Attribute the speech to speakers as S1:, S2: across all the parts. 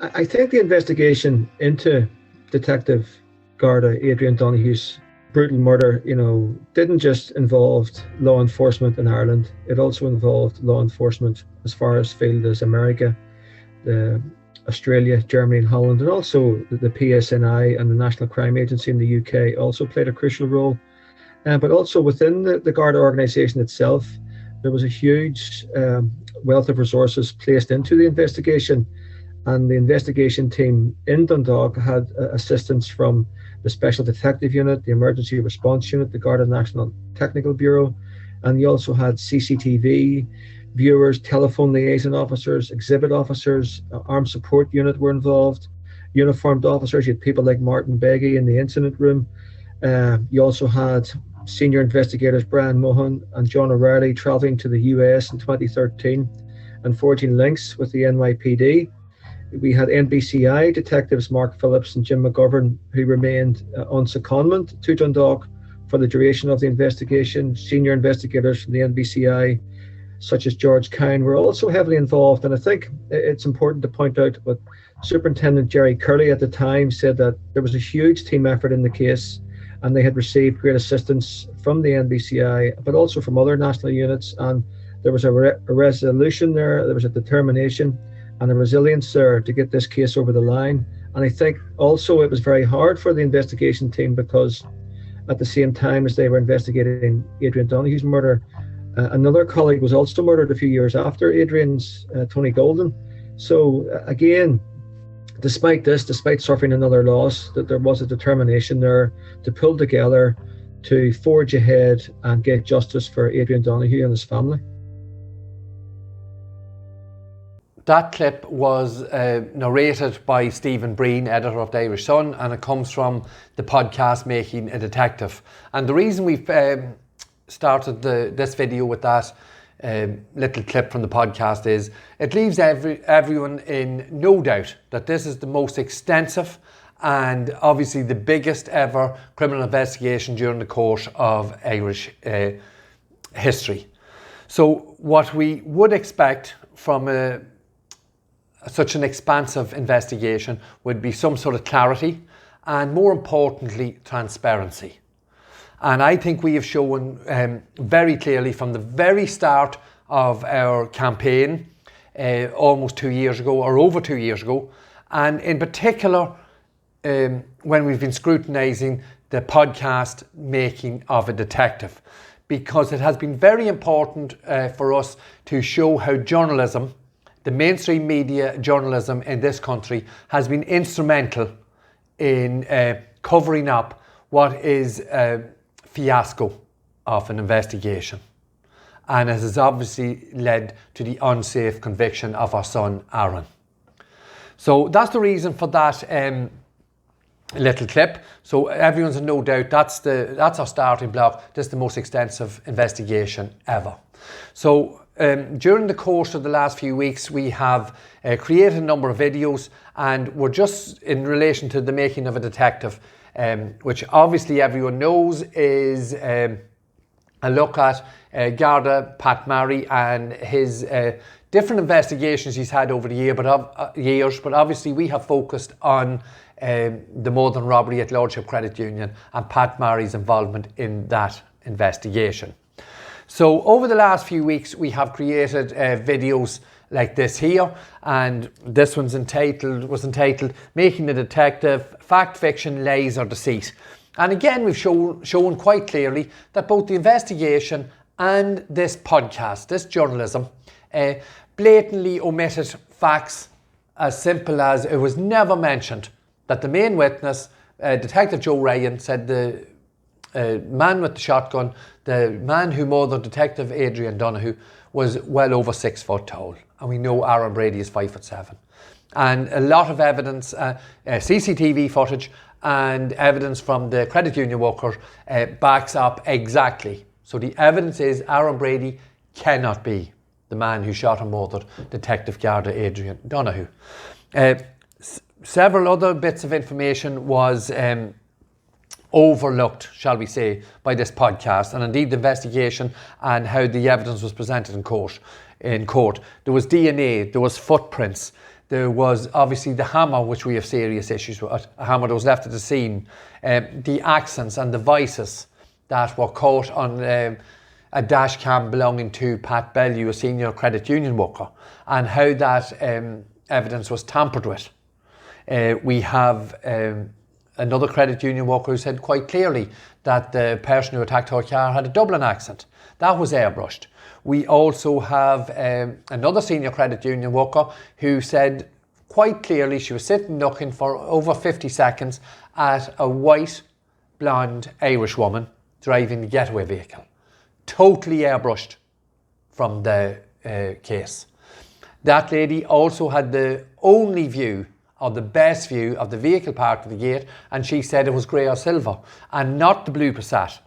S1: I think the investigation into Detective Garda Adrian Donohue's brutal murder, didn't just involve law enforcement in Ireland. It also involved law enforcement as far as field as America, Australia, Germany, and Holland, and also the PSNI and the National Crime Agency in the UK also played a crucial role. But also within the Garda organisation itself, there was a huge wealth of resources placed into the investigation. And the investigation team in Dundalk had assistance from the Special Detective Unit, the Emergency Response Unit, the Garda National Technical Bureau, and you also had CCTV viewers, telephone liaison officers, exhibit officers, armed support unit were involved, uniformed officers. You had people like Martin Beggy in the incident room. You also had senior investigators Brian Mohan and John O'Reilly travelling to the US in 2013 and forging links with the NYPD. We had NBCI detectives Mark Phillips and Jim McGovern, who remained on secondment to Dundalk for the duration of the investigation. Senior investigators from the NBCI, such as George Kine, were also heavily involved. And I think it's important to point out what Superintendent Jerry Curley at the time said, that there was a huge team effort in the case, and they had received great assistance from the NBCI, but also from other national units. And there was a resolution there was a determination and a resilience there to get this case over the line. And I think also it was very hard for the investigation team, because at the same time as they were investigating Adrian Donohue's murder, another colleague was also murdered a few years after Adrian's, Tony Golden. So again, despite suffering another loss, that there was a determination there to pull together, to forge ahead and get justice for Adrian Donohue and his family.
S2: That clip was narrated by Stephen Breen, editor of the Irish Sun, and it comes from the podcast Making a Detective. And the reason we've started this video with that little clip from the podcast is it leaves everyone in no doubt that this is the most extensive and obviously the biggest ever criminal investigation during the course of Irish history. So what we would expect from such an expansive investigation would be some sort of clarity and, more importantly, transparency. And I think we have shown very clearly from the very start of our campaign almost 2 years ago, or over 2 years ago, and in particular when we've been scrutinising the podcast Making of a Detective, because it has been very important for us to show how journalism, the mainstream media journalism in this country, has been instrumental in covering up what is a fiasco of an investigation. And it has obviously led to the unsafe conviction of our son, Aaron. So that's the reason for that little clip. So everyone's in no doubt that's our starting block. This is the most extensive investigation ever. So during the course of the last few weeks, we have created a number of videos, and we're just in relation to the Making of a Detective, which obviously everyone knows is a look at Garda Pat Marry and his different investigations he's had over the years, but obviously we have focused on the Modern Robbery at Lordship Credit Union and Pat Marry's involvement in that investigation. So over the last few weeks, we have created videos like this here, and this was entitled Making a Detective, Fact, Fiction, Lies or Deceit. And again, we've shown quite clearly that both the investigation and this podcast, this journalism, blatantly omitted facts as simple as it was never mentioned that the main witness, Detective Joe Ryan, said the man with the shotgun, the man who murdered Detective Adrian Donohue, was well over 6 foot tall. And we know Aaron Brady is 5'7". And a lot of evidence, CCTV footage and evidence from the credit union worker backs up exactly. So the evidence is Aaron Brady cannot be the man who shot and murdered Detective Garda Adrian Donohue. Several other bits of information was overlooked, shall we say, by this podcast, and indeed the investigation and how the evidence was presented in court. There was DNA, there was footprints, There was obviously the hammer, which we have serious issues with, a hammer that was left at the scene, the accents and devices that were caught on a dash cam belonging to Pat Bellew, a senior credit union worker, and how that evidence was tampered with. We have another credit union worker who said quite clearly that the person who attacked her car had a Dublin accent. That was airbrushed. We also have another senior credit union worker who said quite clearly she was sitting looking for over 50 seconds at a white, blonde Irish woman driving the getaway vehicle. Totally airbrushed from the case. That lady also had the only view, or the best view, of the vehicle part of the gate, and she said it was grey or silver and not the blue Passat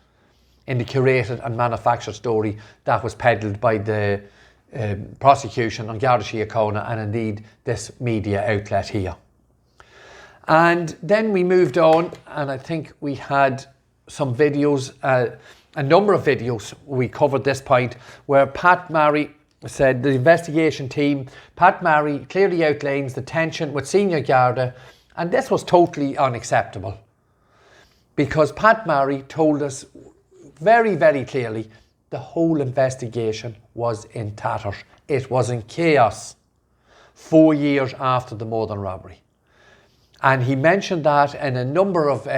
S2: in the curated and manufactured story that was peddled by the prosecution on Garda Síochána and indeed this media outlet here. And then we moved on, and I think we had some videos, a number of videos we covered this point, where Pat Marry said the investigation team, Pat Marry clearly outlines the tension with senior Garda, and this was totally unacceptable because Pat Marry told us very, very clearly the whole investigation was in tatters. It was in chaos 4 years after the Modern robbery. And he mentioned that in a number of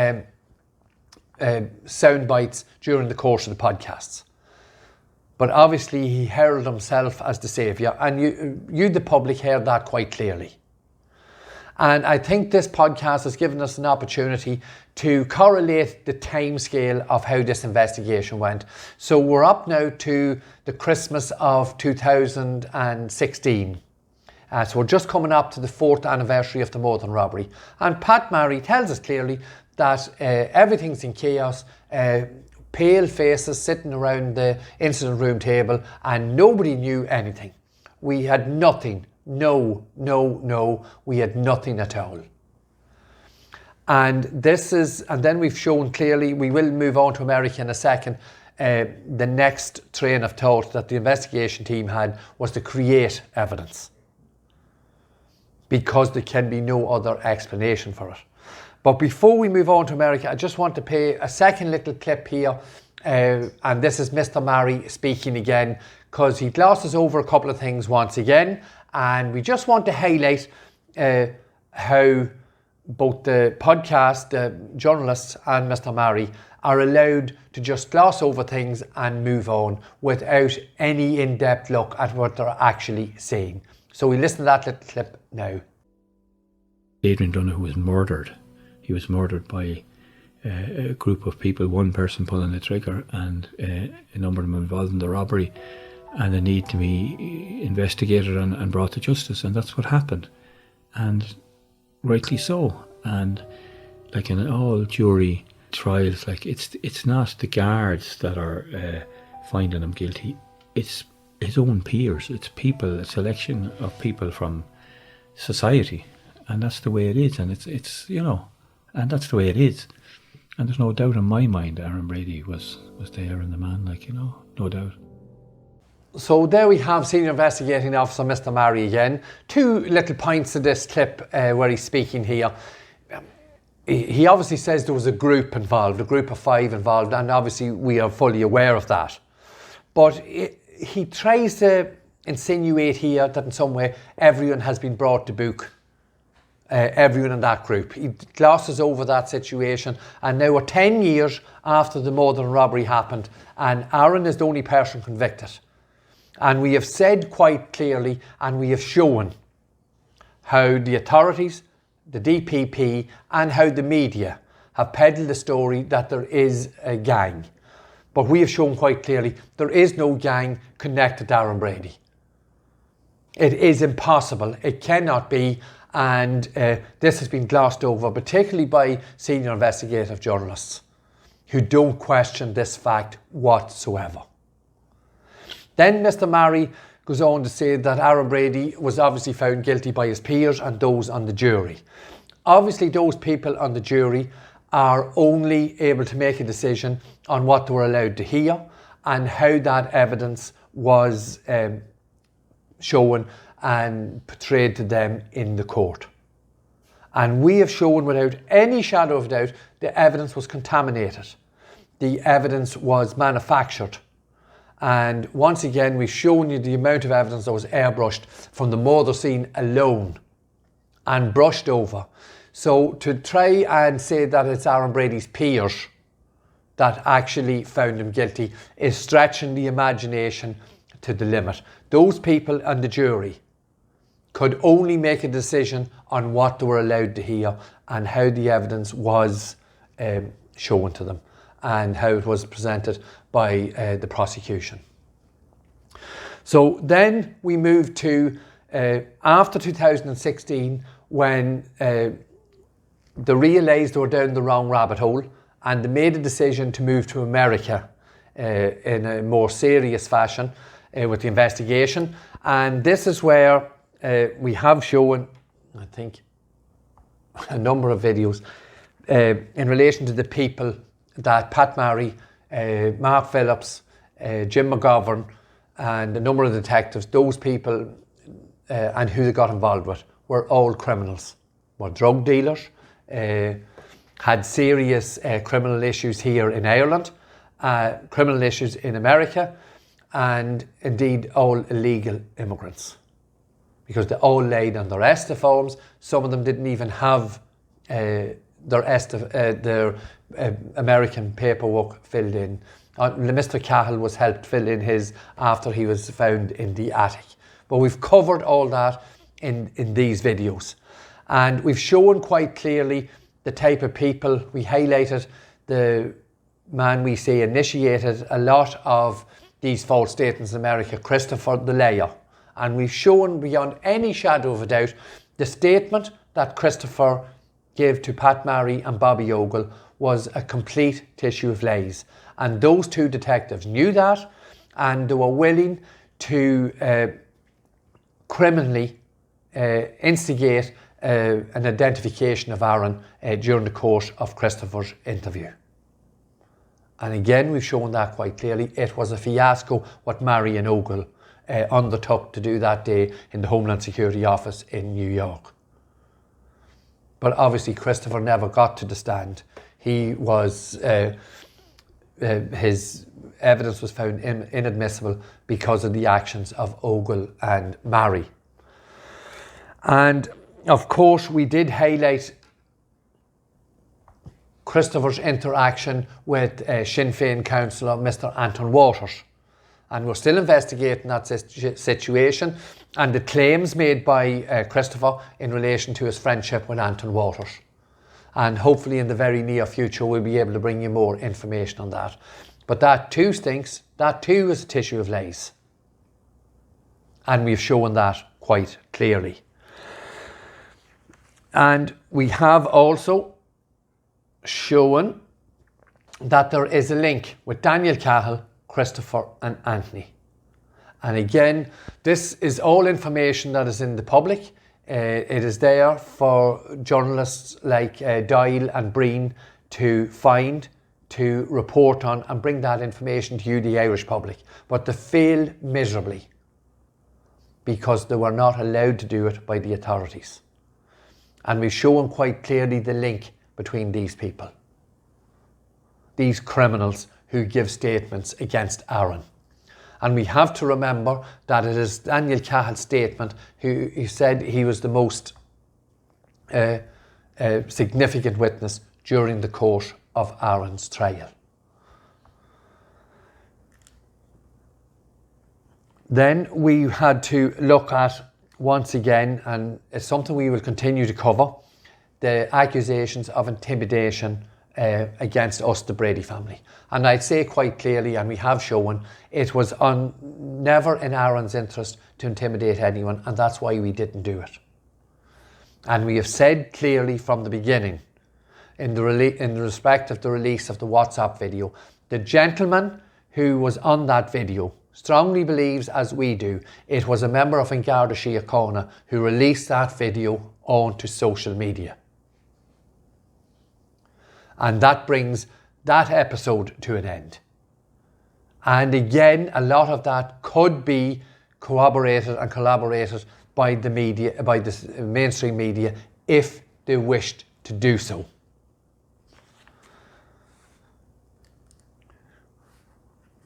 S2: sound bites during the course of the podcasts. But obviously he heralded himself as the saviour, and you the public heard that quite clearly. And I think this podcast has given us an opportunity to correlate the timescale of how this investigation went. So we're up now to the Christmas of 2016. So we're just coming up to the 4th anniversary of the Modern robbery. And Pat Marry tells us clearly that everything's in chaos, pale faces sitting around the incident room table, and nobody knew anything. We had nothing. No, we had nothing at all. And then we've shown clearly, we will move on to America in a second, the next train of thought that the investigation team had was to create evidence, because there can be no other explanation for it. But before we move on to America, I just want to play a second little clip here, and this is Mr. Marry speaking again, because he glosses over a couple of things once again, and we just want to highlight how both the podcast, the journalists and Mr. Marry are allowed to just gloss over things and move on without any in-depth look at what they're actually saying. So we listen to that little clip now.
S3: Adrian Donoghue was murdered. He was murdered by a group of people, one person pulling the trigger and a number of them involved in the robbery, and a need to be investigated and brought to justice, and that's what happened. And rightly so. And like in all jury trials, like it's not the guards that are finding him guilty, it's his own peers, it's people, a selection of people from society, and that's the way it is. And it's you know, and that's the way it is. And there's no doubt in my mind Aaron Brady was there in the man, like, you know, no doubt.
S2: So there we have Senior Investigating Officer Mr. Marry again. Two little points to this clip where he's speaking here. He obviously says there was a group involved, a group of 5 involved, and obviously we are fully aware of that. But he tries to insinuate here that in some way everyone has been brought to book. Everyone in that group. He glosses over that situation, and now we're 10 years after the Modern robbery happened, and Aaron is the only person convicted. And we have said quite clearly, and we have shown how the authorities, the DPP, and how the media have peddled the story that there is a gang. But we have shown quite clearly there is no gang connected to Aaron Brady. It is impossible. It cannot be. And this has been glossed over, particularly by senior investigative journalists who don't question this fact whatsoever. Then Mr. Marry goes on to say that Aaron Brady was obviously found guilty by his peers and those on the jury. Obviously, those people on the jury are only able to make a decision on what they were allowed to hear and how that evidence was shown and portrayed to them in the court. And we have shown without any shadow of doubt the evidence was contaminated. The evidence was manufactured. And once again, we've shown you the amount of evidence that was airbrushed from the murder scene alone and brushed over. So to try and say that it's Aaron Brady's peers that actually found him guilty is stretching the imagination to the limit. Those people and the jury could only make a decision on what they were allowed to hear and how the evidence was shown to them and how it was presented by the prosecution. So then we moved to after 2016, when they realised they were down the wrong rabbit hole and they made a decision to move to America in a more serious fashion with the investigation. And this is where we have shown, I think, a number of videos in relation to the people that Pat Marry, Mark Phillips, Jim McGovern, and a number of detectives, those people and who they got involved with were all criminals, were drug dealers, had serious criminal issues here in Ireland, criminal issues in America, and indeed all illegal immigrants. Because they all laid on their ESTA forms. Some of them didn't even have their American paperwork filled in. Mr. Cahill was helped fill in his after he was found in the attic. But we've covered all that in these videos. And we've shown quite clearly the type of people. We highlighted the man we say initiated a lot of these false statements in America, Christopher the Layer. And we've shown beyond any shadow of a doubt the statement that Christopher gave to Pat Marry and Bobby Ogle was a complete tissue of lies. And those two detectives knew that, and they were willing to criminally instigate an identification of Aaron during the course of Christopher's interview. And again, we've shown that quite clearly. It was a fiasco what Marry and Ogle undertook to do that day in the Homeland Security Office in New York. But obviously Christopher never got to the stand. He was, his evidence was found inadmissible because of the actions of Ogle and Marry. And of course we did highlight Christopher's interaction with Sinn Féin councillor Mr. Anton Waters. And we're still investigating that situation and the claims made by Christopher in relation to his friendship with Anton Waters. And hopefully in the very near future we'll be able to bring you more information on that. But that too stinks. That too is a tissue of lies. And we've shown that quite clearly. And we have also shown that there is a link with Daniel Cahill, Christopher and Anthony. And again, this is all information that is in the public. It is there for journalists like Niall and Breen to find, to report on and bring that information to you, the Irish public. But they failed miserably because they were not allowed to do it by the authorities. And we've shown quite clearly the link between these people, these criminals who give statements against Aaron. And we have to remember that it is Daniel Cahill's statement who said he was the most significant witness during the course of Aaron's trial. Then we had to look at, once again, and it's something we will continue to cover, the accusations of intimidation against us, the Brady family. And I'd say quite clearly, and we have shown, it was never in Aaron's interest to intimidate anyone, and that's why we didn't do it. And we have said clearly from the beginning, in respect of the release of the WhatsApp video, the gentleman who was on that video strongly believes, as we do, it was a member of An Garda Síochána who released that video onto social media. And that brings that episode to an end. And again, a lot of that could be corroborated and collaborated by the media, by the mainstream media, if they wished to do so.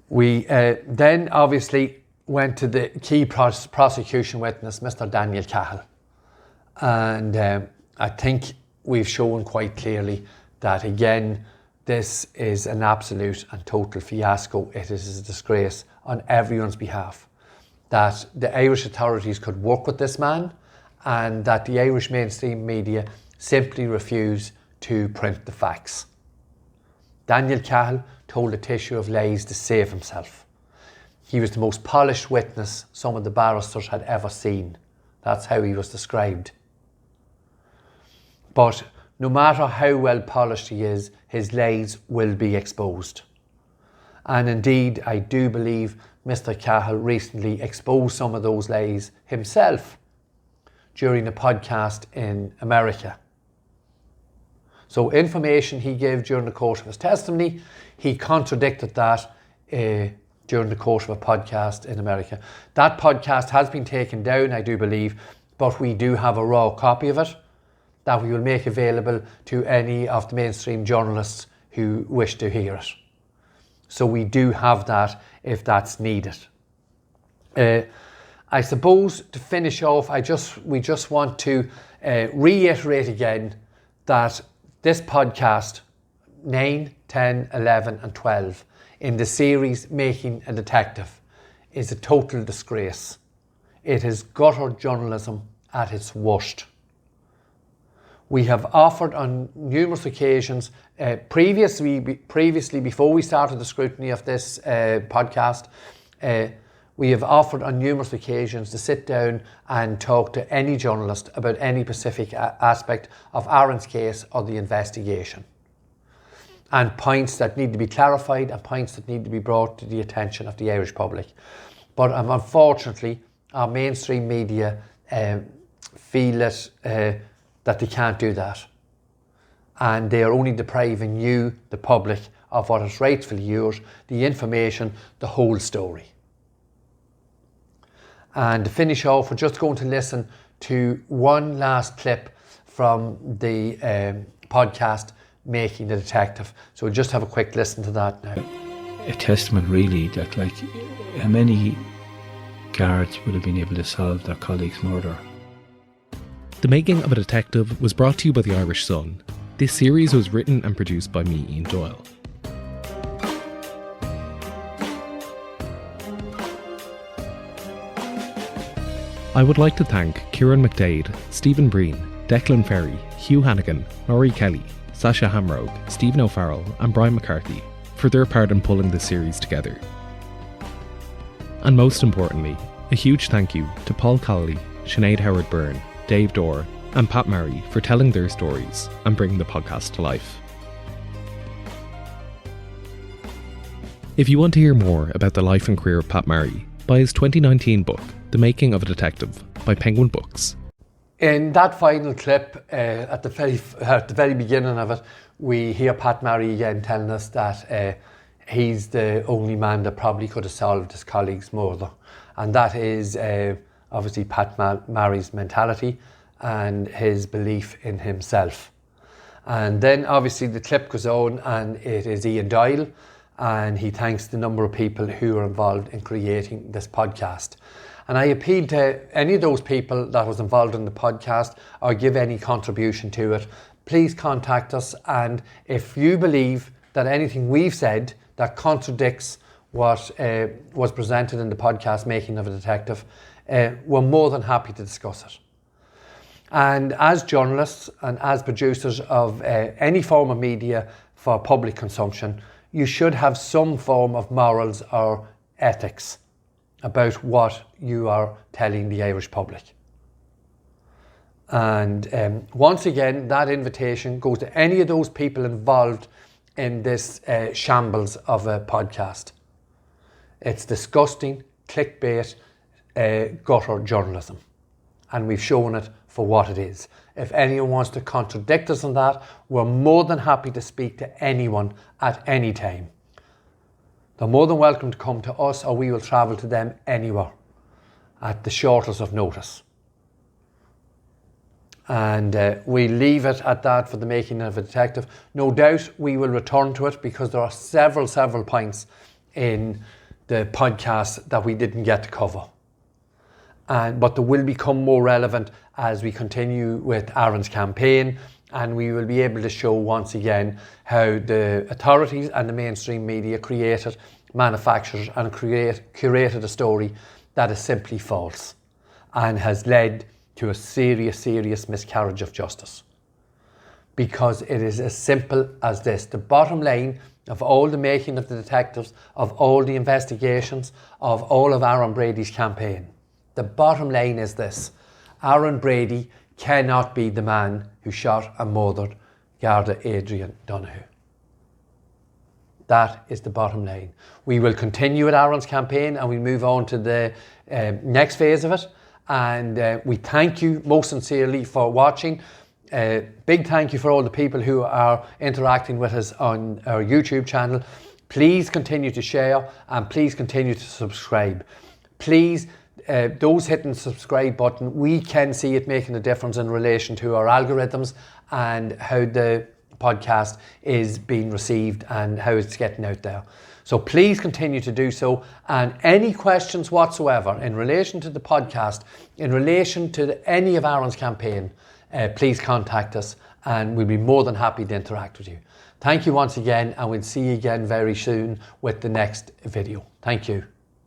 S2: We then obviously went to the key prosecution witness, Mr. Daniel Cahill. And I think we've shown quite clearly that, again, this is an absolute and total fiasco. It is a disgrace on everyone's behalf that the Irish authorities could work with this man and that the Irish mainstream media simply refuse to print the facts. Daniel Cahill told a tissue of lies to save himself. He was the most polished witness some of the barristers had ever seen. That's how he was described. But no matter how well polished he is, his lies will be exposed. And indeed, I do believe Mr. Cahill recently exposed some of those lies himself during a podcast in America. So information he gave during the course of his testimony, he contradicted that during the course of a podcast in America. That podcast has been taken down, I do believe, but we do have a raw copy of it that we will make available to any of the mainstream journalists who wish to hear it. So we do have that if that's needed. I suppose to finish off, we just want to reiterate again that this podcast, 9, 10, 11 and 12, in the series Making a Detective, is a total disgrace. It is gutter journalism at its worst. We have offered on numerous occasions, previously before we started the scrutiny of this podcast, we have offered on numerous occasions to sit down and talk to any journalist about any specific aspect of Aaron's case or the investigation, and points that need to be clarified and points that need to be brought to the attention of the Irish public. But unfortunately, our mainstream media feel that they can't do that. And they are only depriving you, the public, of what is rightfully yours, the information, the whole story. And to finish off, we're just going to listen to one last clip from the podcast Making the Detective. So we'll just have a quick listen to that now.
S3: A testament really that, like, how many guards would have been able to solve their colleague's murder.
S4: The Making of a Detective was brought to you by the Irish Sun. This series was written and produced by me, Ian Doyle. I would like to thank Kieran McDade, Stephen Breen, Declan Ferry, Hugh Hannigan, Laurie Kelly, Sasha Hamrogue, Stephen O'Farrell and Brian McCarthy for their part in pulling this series together. And most importantly, a huge thank you to Paul Connolly, Sinead Howard-Byrne, Dave Dorr and Pat Murray for telling their stories and bringing the podcast to life. If you want to hear more about the life and career of Pat Murray, buy his 2019 book, The Making of a Detective, by Penguin Books.
S2: In that final clip, at the very beginning of it, we hear Pat Murray again telling us that he's the only man that probably could have solved his colleague's murder. And that is obviously Pat Murray's mentality and his belief in himself. And then obviously the clip goes on and it is Ian Doyle, and he thanks the number of people who are involved in creating this podcast. And I appeal to any of those people that was involved in the podcast or give any contribution to it, please contact us. And if you believe that anything we've said that contradicts what was presented in the podcast Making of a Detective, we're more than happy to discuss it. And as journalists and as producers of any form of media for public consumption, you should have some form of morals or ethics about what you are telling the Irish public. And once again, that invitation goes to any of those people involved in this shambles of a podcast. It's disgusting, clickbait, gutter journalism. And we've shown it for what it is. If anyone wants to contradict us on that, we're more than happy to speak to anyone at any time. They're more than welcome to come to us, or we will travel to them anywhere at the shortest of notice. And we leave it at that for the making of a detective. No doubt we will return to it because there are several points in the podcast that we didn't get to cover. But they will become more relevant as we continue with Aaron's campaign, and we will be able to show once again how the authorities and the mainstream media created, manufactured and curated a story that is simply false and has led to a serious miscarriage of justice. Because it is as simple as this. The bottom line of all the making of the detectives, of all the investigations, of all of Aaron Brady's campaign, the bottom line is this: Aaron Brady cannot be the man who shot and murdered Garda Adrian Donoghue. That is the bottom line. We will continue with Aaron's campaign and we move on to the next phase of it. And we thank you most sincerely for watching. Big thank you for all the people who are interacting with us on our YouTube channel. Please continue to share and please continue to subscribe. Please, those hitting the subscribe button, we can see it making a difference in relation to our algorithms and how the podcast is being received and how it's getting out there. So please continue to do so, and any questions whatsoever in relation to the podcast, in relation to any of Aaron's campaign, please contact us and we'll be more than happy to interact with you. Thank you once again, and we'll see you again very soon with the next video. Thank you.